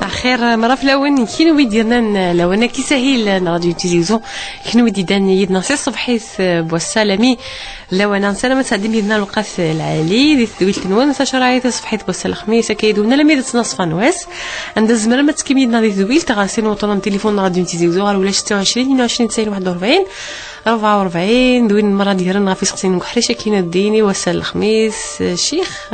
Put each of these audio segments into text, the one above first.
خير مرة في لون كينو ديالنا لو انا كي سهيل راديو تيزيزو كينو ديدان يدنا سي الصبحيس بوسالامي لو انا نسلم تقدم يدنا الوقف العالي دي تدويل كنوان تشرايت الصبحيت بوسال الخميس كيدونا لميد تصنص فانواس عند الزمر ما تكميدنا دي تدويل تغاسين وطن تليفون راديو تيزيزو ولا 26 22 90 41 44 دوين المرة ديالنا في سقسين محرشة كينا الديني وسال الخميس شيخ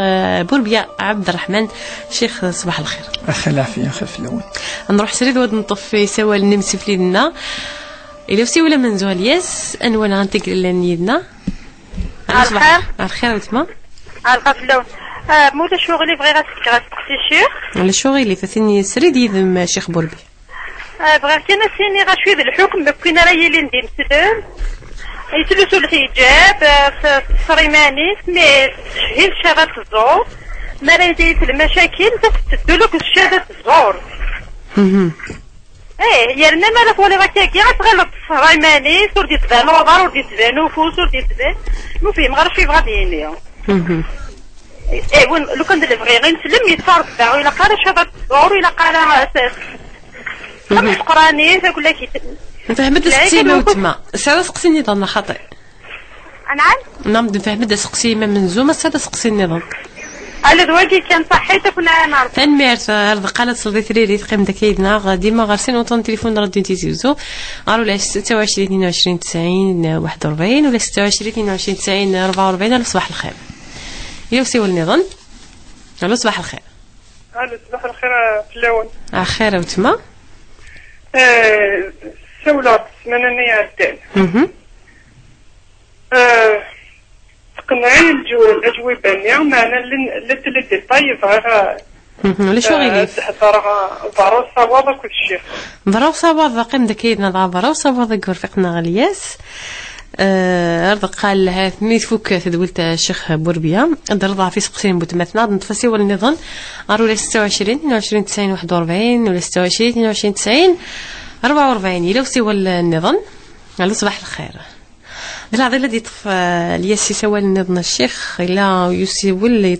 بوربيا عبد الرحمن شيخ صباح الخير. أخي العافية أخي في الأول. نروح سريد ود نطفي سوا النمس في ليدنا إلا وسي ولا منزوال ياس أنوانا غنتقل لنيدنا. الخير. الخير وتما. الخير في اللون. مولا شغلي بغي غتسقسي الشيخ. ولا شغلي فثني سريد يذم شيخ بوربي. بغيتي انا سيني غشوي بالحكم بكين راهي اللي ندير مسلم يتلسوا الحجاب في الصريماني سمي تشهيل شهادة الزور ما راهي في المشاكل تدلك شهادة الزور. يا رنا مالك ولا غاكي غتغلط الصريماني سور دي تبانو وضار ودي تبانو فوسور دي تبان المهم غير شي بغا ديني. وين لو كان اللي بغي غير نسلم يتفارق باعو الا قال شهادة الزور الا قال اساس خمس قراني تقول لك نفهم السقسيمه وتما سوا سقسي النظام خاطئ. نعم نفهم السقسيمه من زوما سوا سقسي النظام على دواكي كان صحيت كنا نعرف تنميرت رد قالت صدي ثريري تقيم دكايدنا غادي ما غارسين وطن تليفون راديو تيزيوزو قالوا له 26 22 90 41 ولا 26 22 90 44 على صباح الخير يا سي النظام على صباح الخير. على صباح الخير في اللون. خير وتما سولات منني عدال تقنعي الأجوبة نيا معنا اللي طيب غير ولا شو غيلي ضرو صوابا كل شيء ضرو صوابا قيم دكيدنا ضرو صوابا كرفقنا غلياس أرض قال لها ميت فوك تدولت الشيخ بوربيا الرضا في سقسين بوتمثنا نتفسي ولا نظن أرو 26 22 90 41 ولا 26 22 90 44 إلا وسوى النظام على صباح الخير. لا هذا الذي طف ليسي سوى النظام الشيخ إلا يسوي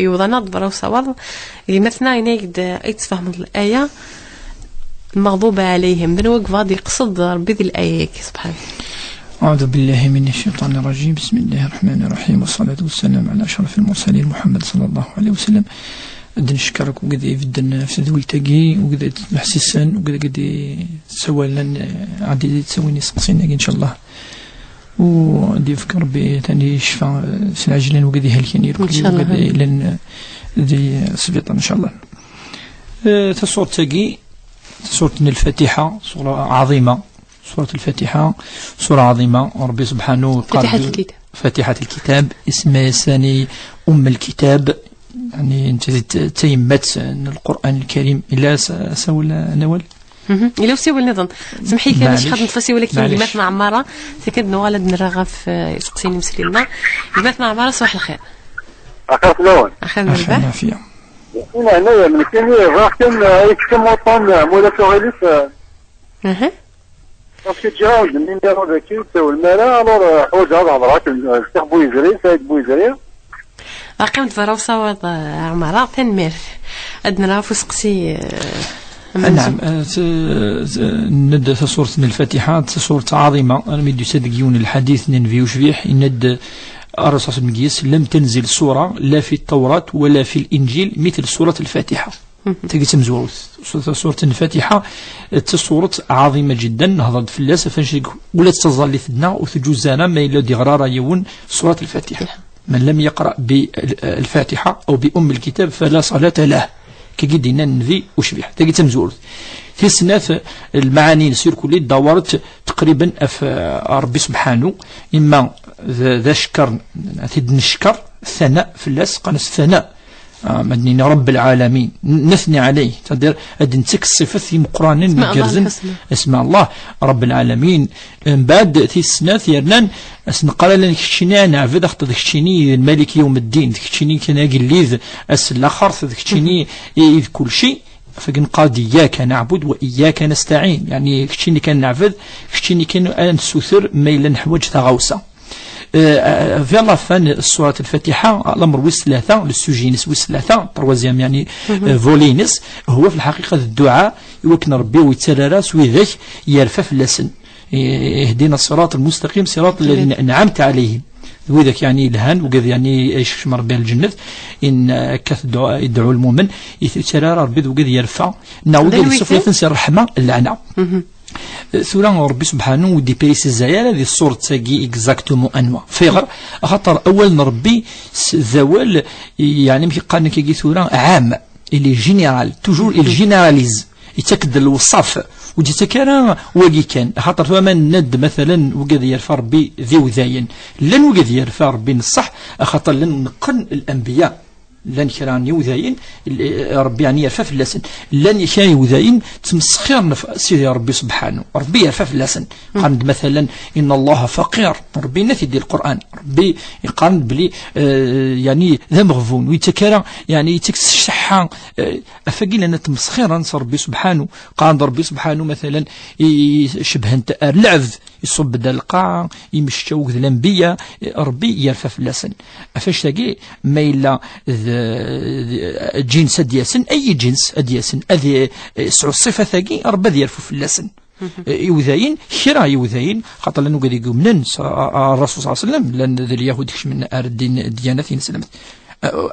يوضنا ضرو صواب مثنا ينقد يتفهم الآية المغضوب عليهم بنوقف غادي يقصد ربي ذي الآية سبحانه. أعوذ بالله من الشيطان الرجيم. بسم الله الرحمن الرحيم والصلاة والسلام على أشرف المرسلين محمد صلى الله عليه وسلم. قد نشكرك وقد يفدن في ذوي تاقي وقد محسسن وقد تسوى لنا عادي تسويني سقسينا إن شاء الله وقد يفكر بثاني شفاء سنعجلين وقد يهلكني وقد لن ذي سبيطا إن شاء الله. تصور تاقي تصورة الفاتحة صورة عظيمة. سورة الفاتحة سورة عظيمة ربي سبحانه قال فاتحة الكتاب اسمها ثاني أم الكتاب يعني أنت تيمت القرآن الكريم إلا سول نوال إلا وسوى النظام سمحي لي أنا شي خاطر نتفسي ولكن كلمات معمرة سكن نوالد نرغف يسقسيني مسلمنا كلمات معمرة صباح الخير. أخاف لون أخاف مربع هنا هنايا من كيني راكن يكتم وطن مولا شغاليس باسكو تجاوز منين داروا ذاكي تساوي المالا الور حوايج هاد هضرات الشيخ بويزري سيد بويزري قيمت فراو صوت عمارة تنمير أدنا فسقسي. نعم ند سورة الفاتحة سورة عظيمة أنا ميدو صدقيون الحديث ننفيو شبيح ند الرسول مقيس لم تنزل سورة لا في التوراة ولا في الإنجيل مثل سورة الفاتحة. تجي تمزور سورة الفاتحة سورة عظيمة جدا نهضت في اللاس فنشيك ولا تظل ثنا وثجوزانا ما إلا دي غرارة يون سورة الفاتحة. من لم يقرأ بالفاتحة أو بأم الكتاب فلا صلاة له كجدنا النبي وشبيح. تجي تمزور في سنة المعاني نسير كلي دورت تقريبا ربي سبحانه إما ذا شكر نشكر الثناء في اللاس قناس الثناء مدني رب العالمين نثني عليه تقدر أدنتك الصفة في مقران مجرزن اسم الله رب العالمين من بعد في السنة يرنان قال لنا كشيني أنا عبد أخت ذكشيني الملك يوم الدين ذكشيني كان أجليذ الآخر ذكشيني كل شيء فقد إياك نعبد وإياك نستعين يعني كشيني كان نعبد كشيني كان أنسوثر ميلا حوج تغوصة في لا فان سورة الفاتحة الأمر ويس ثلاثة للسوجينس ويس ثلاثة تروازيام يعني فولينس هو في الحقيقة الدعاء يوكن ربي ويتسرر سوي ذاك يرفع في اللسن يهدينا الصراط المستقيم صراط الذين أنعمت عليهم وذاك يعني الهان وكذا يعني ايش مر بين الجنة ان كث يدعو المؤمن يتسرر ربي وكذا يرفع نعود للسفلى تنسى الرحمة اللعنة ثورة ربي سبحانه ودي بيريس الزيارة هذه الصورة تاقي اكزاكتومون انواع فيغر خاطر اول ربي زوال يعني مشي قالنا كي ثورة عام اللي جينيرال توجور الجينيراليز يتاكد الوصف ودي تكرا وقي كان خاطر فما ند مثلا وقد يرفع ربي ذي وذاين لن وقد يرفع ربي الصح خاطر لن نقن الانبياء لن كراني وذاين ربي يعني يرفع في اللسن لن يكاني وذاين تمسخير سيدي ربي سبحانه ربي يرفع في اللسن قاند مثلا إن الله فقير ربي نفي دي القرآن ربي يقارن بلي يعني ذا مغفون ويتكرا يعني يتكس الشحة أفقي لنا تمسخيرا ربي سبحانه قاند ربي سبحانه مثلا يشبه انت اللعب يصب دا القاع يمشتوك ذا الأنبياء ربي يرفع في اللسن أفاش تاقي ما إلا جنس أدياسن أي جنس أدياسن أذي سعو الصفة ثاقي ربي يرفع في اللسن يوذاين خيرا يوذاين خاطر لأنه قد يقوم الرسول صلى الله عليه وسلم لأن ذا اليهود من الدين الديانة سلمت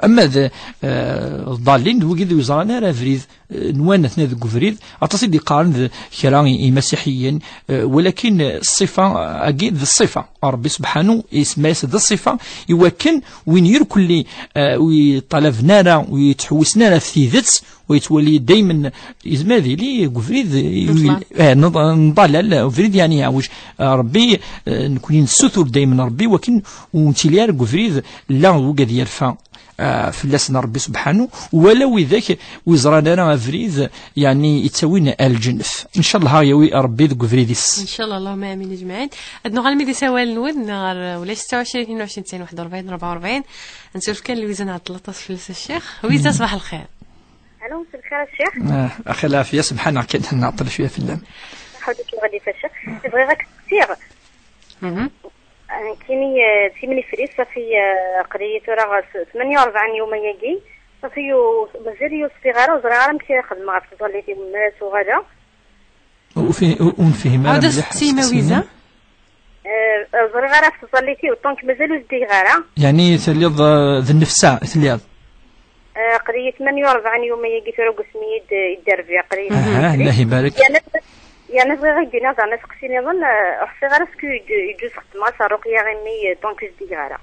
أما ذا الضالين هو قد يزرانا راه فريد نوانتنا ذو فريد أتصل يقارن ذا كراني مسيحيين ولكن الصفة أكيد ذا الصفة ربي سبحانه اسمه ذا الصفة يوكن وين يركل ويطلبنا لا ويتحوسنا في ذات ويتولي دايما إزماذي لي قفريد نضال فريد يعني يعوج ربي نكون نستر دايما ربي وكن ونتليار قفريد لا وقد يرفع في اللسن ربي سبحانه ولو ذاك وزرانا انا فريد يعني يتسوينا الجنف ان شاء الله يوي ربي ذو فريديس ان شاء الله اللهم امين اجمعين ادنو غالمي دي سوال نود نهار ولا 26 22 29 41 44 نسولف كان لويزا نعطل 13 فلوس الشيخ ويزا صباح الخير. الو مساء الخير الشيخ. اخي العافيه سبحانك كنت نعطل شويه في اللام حاولت غادي فاش بغي غير كثير كيني تيمني فريس صافي قريت راه 48 يوم ياكي صافي مازال صغيره وصغيره مشي خدمه في صليتي الناس وغدا ونفهم هذا سيما ويزا صغيره في صليتي وطونك مازالوا صغيره يعني تليض ذا النفساء تليض قريت 48 يوم ياكي ترى قسمي يدار فيها قريت الله يبارك يعني صغيرة دينا زعما سقسيني ظن صغيرة سكو يجوز خدمة صاروقية غيمي طونك صغيرة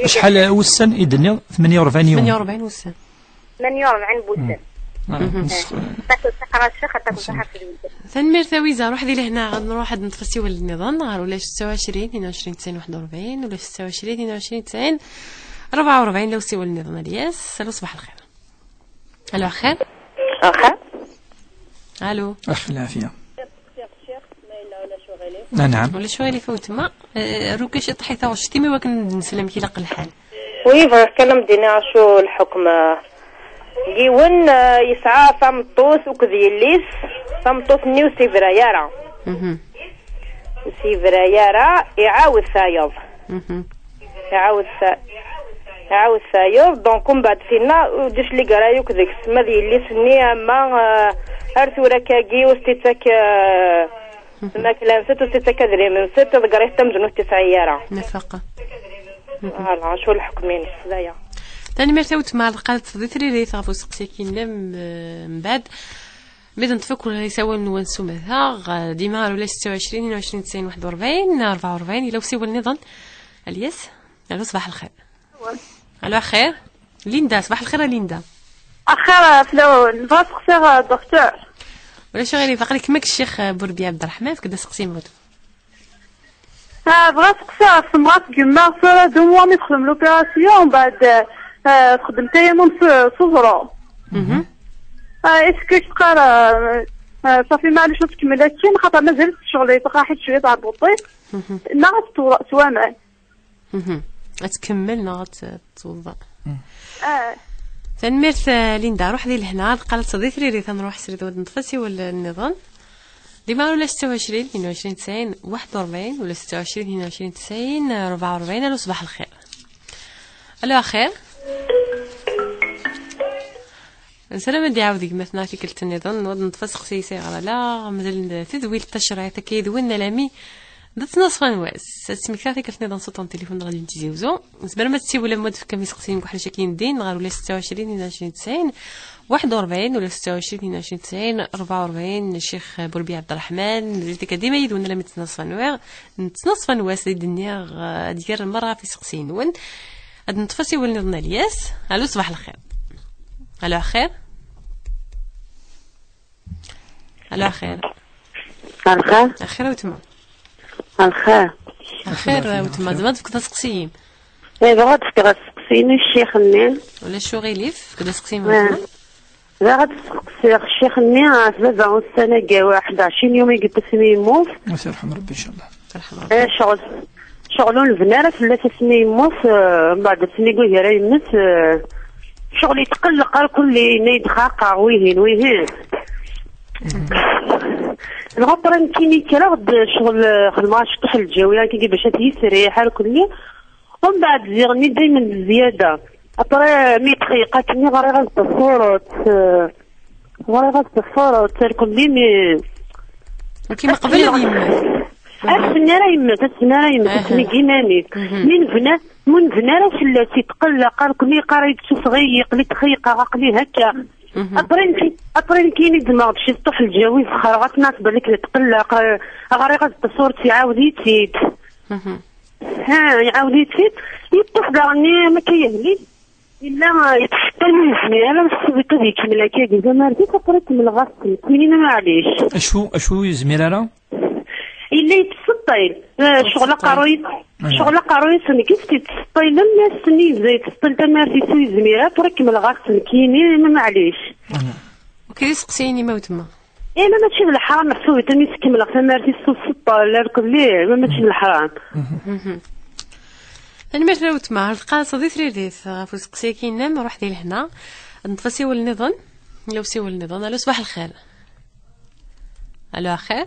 شحال وسن يدني 48 يوم 48 وسن 48 بوسن تاكل صحة الشيخ تاكل صحة في الولد ثنمير ثويزة روح دي لهنا نروح نتفسي النظام نهار ولا 26 22 90 41 ولا 26 22 90 44 لو سوى النظام الياس الو صباح الخير. الو خير الو اخ العافيه نعم ولا شويه اللي فوت ما روكاش طحيت واش تيمي وكن نسلم كي لق الحال وي فكلم دينا شو الحكم جيون يسعى فمطوس وكذيليس فمطوس نيو سيفرايارا سيفرايارا يعاود ثايض يعاود ثايض دونكم بعد فينا ديش لي قرايوك ديك السما ديال سني ما ارثورا كاكي وستيتك ما كلام ست وستيتك دري من ست قريت تمزنو تسعيارة نفقة فوالا شو الحكمين سدايا ثاني مرتوت مع القالت ذكري لي ثافو سقسيكين لم من بعد ميدان تفكر يساوي نونسو مثلا ديما ولا 26 22 90 41 44 الى وسيو النظام الياس الو صباح الخير. الو خير ليندا صباح الخير ليندا اخر فلو نبغى نسقسي الدكتور ولا شو غير فقري كماك الشيخ بوربيا عبد الرحمن كدا سقسي موت بغات نسقسي في مرات كما صار 2 موا مي تخدم لوبيراسيون بعد تخدم تاهي من صغرو اسكو تقرا صافي معليش تكمل هادشي خاطر مازال شغلي تبقى حيت شويه تاع البوطي ناغ توامع تكمل ناغ توضا تنميرت ليندا روح دي لهنا قالت صديقتي ريت نروح سريد ود نطفسي ولا النظام ديما ولا 26 22 90 41 ولا 26 22 90 44. الو صباح الخير. الو خير. سلام دي عاودك مثلا في كلت النظام نوض نتفسق سيسي على لا مازال تدويل التشريع تكيدوينا لامي ضد نصف نواس سميكاتي كيف نظام صوت التليفون غادي نتيزيوزو زبر ما تسيبوا لما تفكر مسقسين بحال شاكين دين غير ولا 26 20 90 41 ولا 26 20 90 44. الشيخ بوربي عبد الرحمن زيتك ديما يدونا لما تنصف نواس نصف نواس الدنيا ديال المره في سقسين وين هاد نتفسي ولني ضنا الياس. الو صباح الخير. الو خير. الو خير. الخير. الخير وتما. الخير. الخير وتما زعما كدا تسقسيين. اي بغات كدا تسقسيني الشيخ النين ولا شو غيليف كدا تسقسيين وتما. لا غتسقسي الشيخ النين سبب السنه كاع 21 يوم يقدسني يموت. الله يرحم ربي ان شاء الله. يرحم ربي. اي شغلون البناره فلا تسمي يموت بعد سني يقول راه يمت شغل يتقلق الكل ينيد خاقه ويهين الغطرة كيني كلا غد شغل خدمة شطح الجوية كي باش تيسريح الكلي ومن بعد زيغني دايما بزيادة أطري 100 دقيقة كني غير غتفور تركلي مي كيما قبل يما السنارة يما تسمي كيمانيك من فنارة فلاتي تقلق الكلي قاري تسغي يقلي تخيق عقلي هكا أطرين كيني دماغ شي طفل الجوي فخر غتناس بالك تقلق غير غتصورتي عاوديتي عاوديتي يطفق غني ما كيهلي الا يتحطني زميره السبيطه ديك ملاكي كذا ما رديت طريت من الغسل كاينين معليش اشو زميره الا يتسطيل شغل قروي سنكيس يتسطيل لما سني زي تسطيل تمارتي سوي زميره طريك من الغسل كاينين ما معليش كيسقسيني ما وتما. ايه ما ماشي بالحرام محسوبه تمي سكمل تمارتي سو السطه لا ركب ليه ما ماشي بالحرام. انا مثلا وتما القى صديق ريديث في سقسي كينام روح ديال هنا نتفسيو النظام لو سيو النظام. الو صباح الخير. الو خير.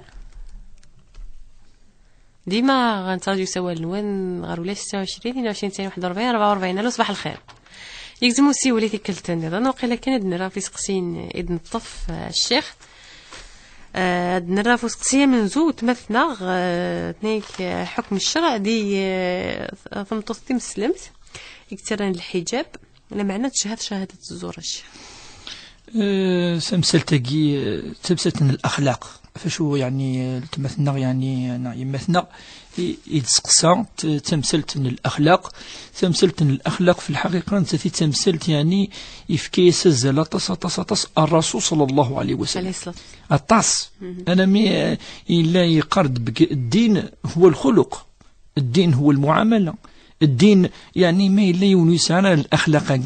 ديما غنتاجيو سوا النوان غير ولا 26 22 41 44. الو صباح الخير. يلزمو سي وليتي كلت النظام وقيلا كان نرا في سقسين اذن الطف الشيخ نرا في سقسيه من زو تمثنا تنيك حكم الشرع دي ثمطوطي مسلمت يكترن الحجاب لا معنى شهادة الزور الشيخ سمسلتقي تبسطن الأخلاق فشو يعني تمثنا يعني يمثنا يتسقسى تمثلتن الأخلاق في الحقيقة أنت تمثلت يعني يفكيس الزلاطس الرسول صلى الله عليه وسلم الطاس أنا مي إلا يقرد الدين هو الخلق الدين هو المعاملة الدين يعني ما إلا يونس على الأخلاق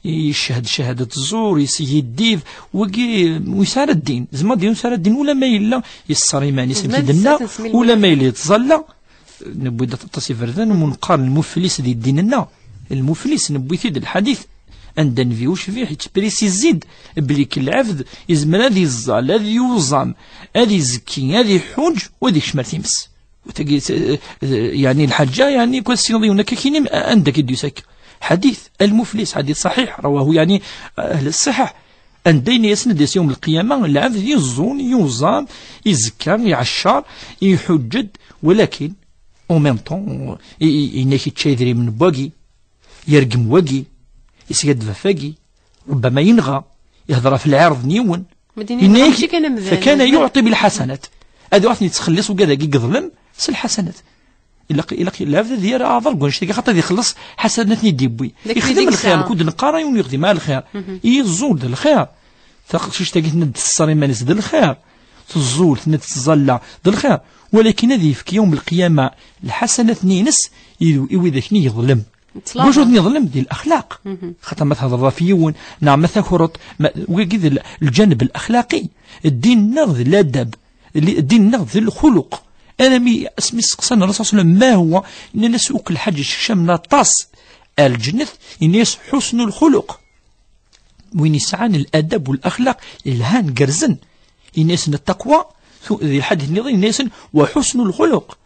يشهد شهادة الزور يديف ويسار الدين زعما ديال يسار الدين ولا ما إلا يصريماني سمتدنا ولا ما إلا يتظلى نبوي تصيف ردان ومنقارن المفلس ديال ديننا المفلس نبوي تيد الحديث عند نفيوش فيه حيت يزيد بلي كل عبد يزمن هذه الزال هذه يوزام هذه يزكي هذه حج وهذه شمال تيمس يعني الحجة يعني كل سينضي هناك كينيم عندك يديسك حديث المفلس حديث صحيح رواه يعني أهل الصحة عندين يسند يوم القيامة العبد يزون يوزام يزكى يعشر يحجد ولكن او ميم طون ينك يتشاذري من باقي يرقم واقي يسقد فاقي ربما ينغى يهضر في العرض نيون فكان يعطي بالحسنات هذا واحد يتخلص وكذا يظلم الحسنات إلا لافذا ديال أعضل قنش تيجي خاطر يخلص حسنات نديبوي يخدم الخير كود نقارا يخدم على الخير يزول الخير تاخذش تاجي ند الصريمان يزد الخير تزول تتزلى الخير ولكن هذه في يوم القيامة الحسنات نينس يوي ذاك يظلم وجود يظلم ديال الأخلاق خاطر ما تهضر فيون نعم مثلا كرط وكذا الجانب الأخلاقي الدين نغذ الأدب الدين نغذ الخلق أنا مي اسمي سقسان الرسول صلى الله عليه وسلم ما هو إن الناس أكل حاجة شمنا طاس الجنة الناس حسن الخلق وين يسعان الأدب والأخلاق الهان قرزن الناس التقوى ذي الحديث نظن الناس وحسن الخلق.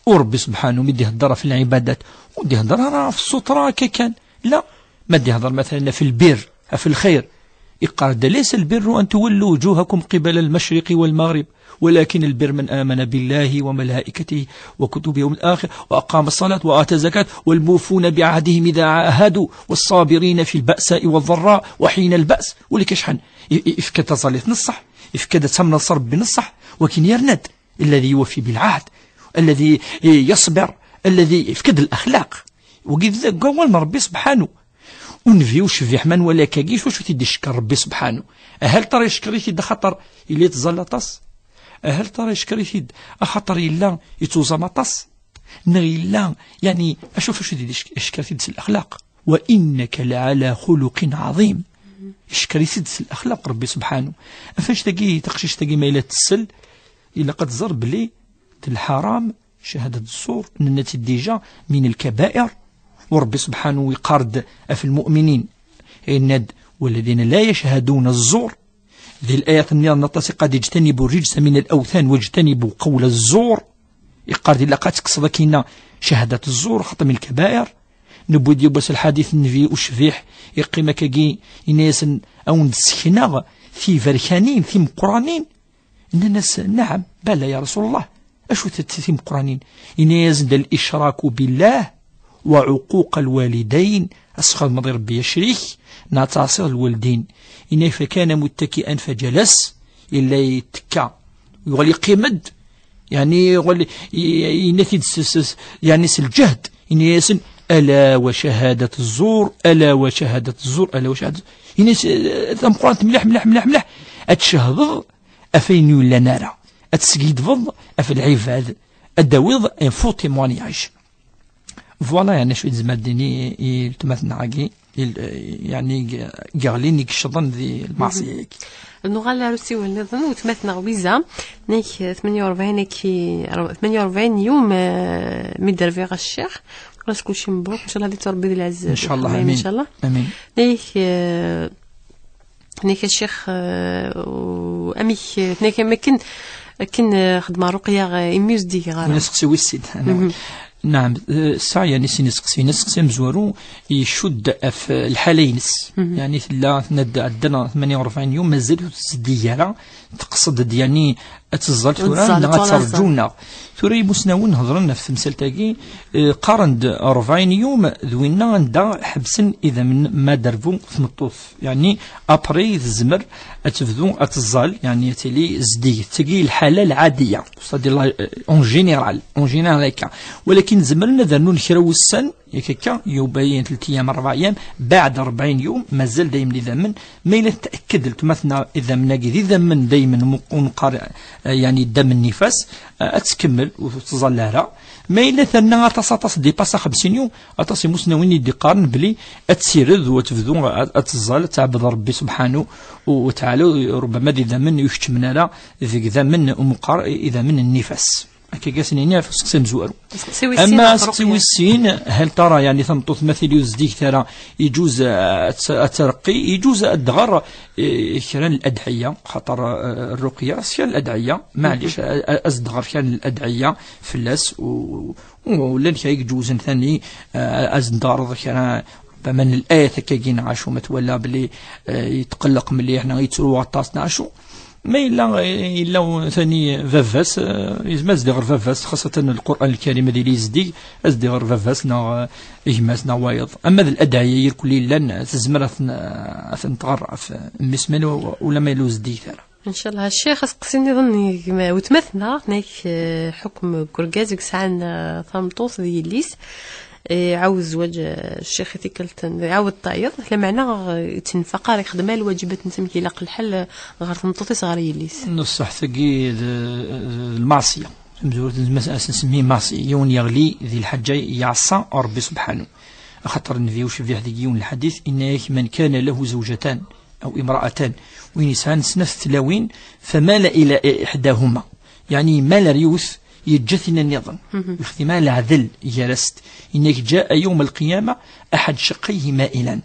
وربي سبحانه مدي هضر في العبادات ودي هضر في السطرة كان لا ما دي هضر مثلا في البر في الخير. يقال ليس البر أن تولوا وجوهكم قبل المشرق والمغرب ولكن البر من آمن بالله وملائكته وكتبه يوم الآخر وأقام الصلاة وآتى الزكاة والموفون بعهدهم إذا عاهدوا والصابرين في البأساء والضراء وحين البأس. ولك شحن إفكاد تصلي نصح إفكاد تمن صرب بنصح وكن يرند الذي يوفي بالعهد الذي يصبر الذي إفكاد الأخلاق وقد قول ربي سبحانه ونفيو شفيح من ولا كاكيش واش تيدي شكر ربي سبحانه. هل ترى يشكر يد خطر إلي تزلطس هل ترى يشكر يد خطر إلا يتوزا مطس نغي لا يعني أشوف شو تيدي شكر يد الأخلاق وإنك لعلى خلق عظيم. يشكر يد الأخلاق ربي سبحانه. أفاش تجي تقشيش تجي ما إلا تسل إلا قد ضرب لي الحرام شهادة الزور نتي ديجا من الكبائر. وربي سبحانه يقارد في المؤمنين الند والذين لا يشهدون الزور. ذي الآيات النطاسي قد يجتنبوا الرجس من الأوثان واجتنبوا قول الزور. يقارد إلا قد تقصدكينا شهادة الزور خط من الكبائر. نبودي بس الحديث النبي وشفيح يقيم كاكي إناس أو نسخنا في فرخانين في مقرانين إن الناس نعم بلى يا رسول الله أشو في مقرانين إناس الإشراك بالله وعقوق الوالدين أسخذ مضي ربي يشريك نعتصر الوالدين. إنه فكان متكئا فجلس إلا يتكى يغلي قيمد يعني يغلي ينثد يعني الجهد إن يسن ألا وشهادة الزور ألا وشهادة الزور ألا وشهادة إنس ثم قرأت ملح أتشهد أفين يولا نارا أتسقيد فض أفي العباد الدويض إن فوت يعيش فوالا يعني شوية زماديني يلتمثنا عاقي يعني قاغلين يكشطن ذي المعصية النغال روسي والنظن وتمثنا ويزا نيك 48 يوم مدر في الشيخ راس كل شيء مبروك ان شاء الله هذه تربي العز ان شاء الله امين ان شاء الله امين. نيك الشيخ وامي نيك ما كن خدمه رقيه اميوز دي غير نسقسي ويسيد نعم الساعة يعني نسقسي مزورو يشد في الحالينس يعني لا عندنا 48 يوم مازال تزديارا تقصد يعني اتزال ثورا ترجونا ثوري مسناون هضرنا في مسالتاكي قارند 40 يوم ذوينا عندها حبسن اذا من ما دربو ثمطوف يعني ابري الزمر اتفذو اتزال يعني تلي زدي تجي الحاله العاديه صدي اون جينيرال هكا ولكن زمرنا ذنون نكراو السن يكاكا يبين 3 ايام 4 ايام بعد 40 يوم مازال دايما اذا من ما الا تاكد مثلا اذا من اذا من دايما ونقارئ يعني دم النفاس اتكمل وتظل لها ما الا ثنا تصاطس دي باسا 50 يوم اتصي مسنوين دي قارن بلي اتسيرد وتفذو اتزال تعبد ربي سبحانه وتعالى ربما اذا من يشتمنا لا اذا من مقارئ اذا من النفاس هكا قاسنيني في سقسي مزوارو. اما سقسي السين هل ترى يعني ثمطوط مثل يزديك ترى يجوز الترقي يجوز الدغر كان الادعيه خاطر الرقيه كان الادعيه معليش ازدغر كان الادعيه فلاس ولا يجوز ثاني ازدغر كان من الايه كاين عاشو متولى بلي يتقلق ملي حنا يتروا طاس نعشو ما إلا ثاني فافاس يزما أزدغر فافاس خاصة القرآن الكريم ذي يزدي أزدغر فافاس نا إجماس نا وايض. أما ذا الأدعية يركل لن تزمر أثن تغرف مسمن ولا ما يلوز دي ثرى إن شاء الله. الشيخ أسقسني ظني وتمثنا ناك حكم كرجازك سعنا ثمطوث ذي الليس عاوز زواج الشيخ تيكلتن عاود طايض لمعنى تنفقار يخدم الواجبات نسمي لاق الحل غير تنطوطي صغار يليس نصح ثقي المعصيه مزورة المسألة نسميه معصيه يون يغلي ذي الحجه يعصى ربي سبحانه خاطر النبي وش في هذا يون الحديث ان من كان له زوجتان او امرأتان ونسان سنف تلاوين فمال الى احداهما يعني مال ريوث يجثنا النظام احتمال عذل جلست إنك جاء يوم القيامة أحد شقيه مائلا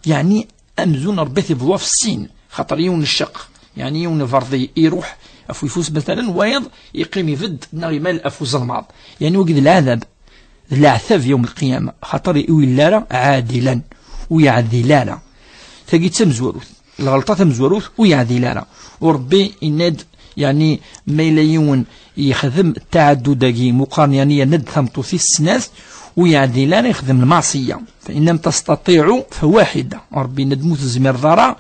يعني أمزون ربث بضواف السين خطر يون الشق يعني يون فرضي يروح أفو يفوس مثلا ويض يقيم يفد نغيمال أفو زلماض يعني وقد العذاب العذاب يوم القيامة خاطر يولى عادلا ويعذلانا تجي تمزوروث الغلطة تمزوروث ويعذلانا وربي إند يعني ما يليون يخدم التعدد مقارنيا ند ثمطوثي السناث ويعذلانا يخدم المعصية فإن لم تستطيعوا فواحدة ربي ندموت الزمير ضرع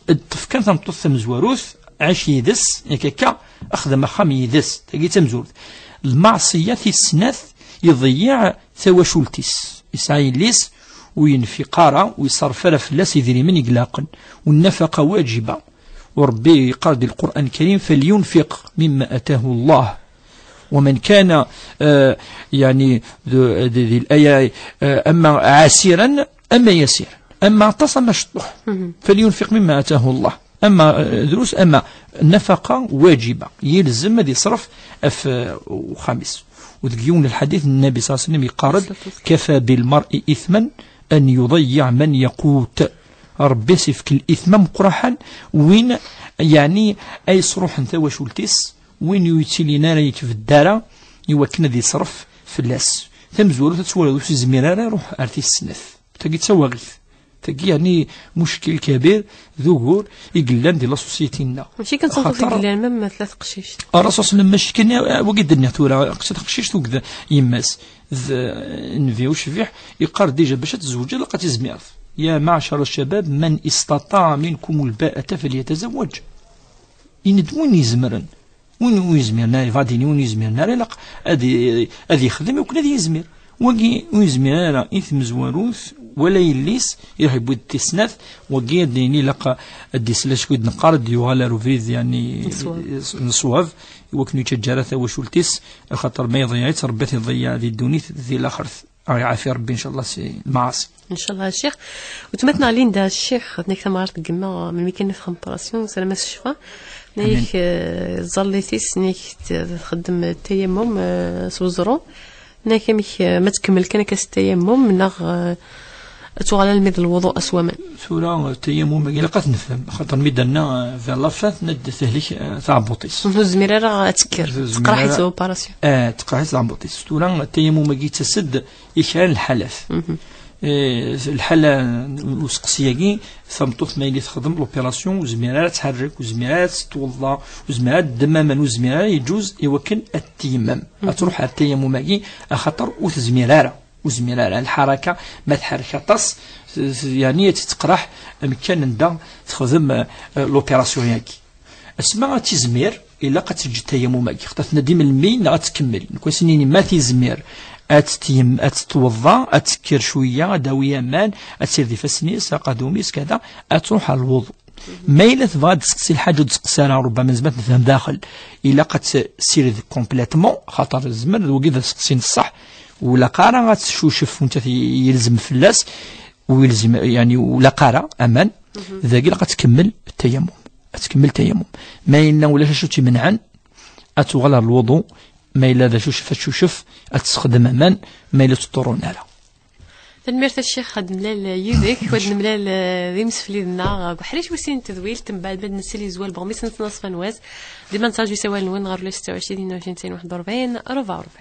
التفكان ثمطوث مزوروث عاش يدس يكاكا أخدم خام يدس تجي تمزوروث المعصية في السناث يضيع ثواشولتيس يسعي ليس وينفي قارة ويصرف فلاس يذري من يقلاقا والنفقة واجبة وربي قال القرآن الكريم فلينفق مما أتاه الله ومن كان يعني ذي الآية أما عسيرا أما يسير أما اعتصم شطح فلينفق مما أتاه الله أما دروس أما النفقة واجبة يلزم ذي صرف وخامس وذكيون الحديث النبي صلى الله عليه وسلم يقارد كفى بالمرء إثما أن يضيع من يقوت ربي سيفك الإثم مقرحا وين يعني أي صروح انت وشولتيس وين يوتيلي نارا يكف الدارة يوكنا ذي صرف في اللاس ثم زورو تتسوالو في زميرارا روح أرتي السنث تجي تسواغيث تجي يعني مشكل كبير ذوغور يقلان دي لاسوسيتينا ماشي كنصوتو يقلان مام 3 قشيش الرسول صلى الله عليه وسلم كنا وقد الدنيا تورا قصه قشيش توكذا يماس نفيو شفيح يقار ديجا باش تزوج لقات زمير يا معشر الشباب من استطاع منكم الباءة فليتزوج يندوين يزمرن وين يزمر ناري فاديني وين يزمر ناري لق ادي يخدم وكل هذه يزمر وقي ويزمر إثم زواروث ولا يليس يرهب التسناث وقي ديني لقى الديسلاش كود نقارد يغالى روفيز يعني نصواف وكنو يتجارث وشولتيس الخطر ما يضيعت ربتي يضيع ذي الدونيث ذي الآخرث عافية ربي إن شاء الله المعاصي إن شاء الله الشيخ وتمتنا ليندا الشيخ نيك ثمارت قمة من ميكان نفهم براسيون سلامة الشفاء نيك زاليتيس نيك تخدم التيمم سوزرو نيك ميك ما تكمل كان كاس التيمم نغ تغلى الميد الوضوء أسوما سورة التيمم قال قد نفهم خاطر ميدنا في لافات ند تهلك تعبطيس الزميرة راه تكر تقرا حيت اوبراسيون تقرا حيت تعبطيس سورة التيمم قي تسد يشعل الحلف الحالة الوسقسية ثمطوث ما يلي تخدم لوبيراسيون وزميرات تحرك وزميرات توضا وزميرات دماما وزميرات يجوز يوكل التيمم تروح على التيمم ماكي خاطر وزميرارة وزميرارة الحركة ما تحرك تص يعني تتقرح مكان ندا تخدم لوبيراسيون ياكي اسمع تزمير إلا قد تجي التيمم ماكي خاطر ديما المين غتكمل نكون سنيني ما تزمير أتتوضا أتكر شوية داوية مان أتسير دي فسنيس قدوميس كذا أتروح على الوضوء ما إلا تبغى تسقسي الحاجة وتسقسيها ربما زمان تفهم داخل إلا قد تسير كومبليتمون خاطر الزمن وكذا تسقسين الصح ولا قارة غتشوشف وانت يلزم فلاس ويلزم يعني ولا قارة أمان ذاك لقد تكمل التيمم التيمم ما إلا ولا شو تمنعن أتغلى الوضوء ما إلا ذا شوشف أتستخدم أمان ما إلا تطرون على تنميرت الشيخ هاد ملال يوديك ود ملال ذي مسفلي لنا بحريش وسين تذويل تنبعد بد نسلي زوال بغميس نص فنواز ديما نساجي سوال وين غير 26 22 41 44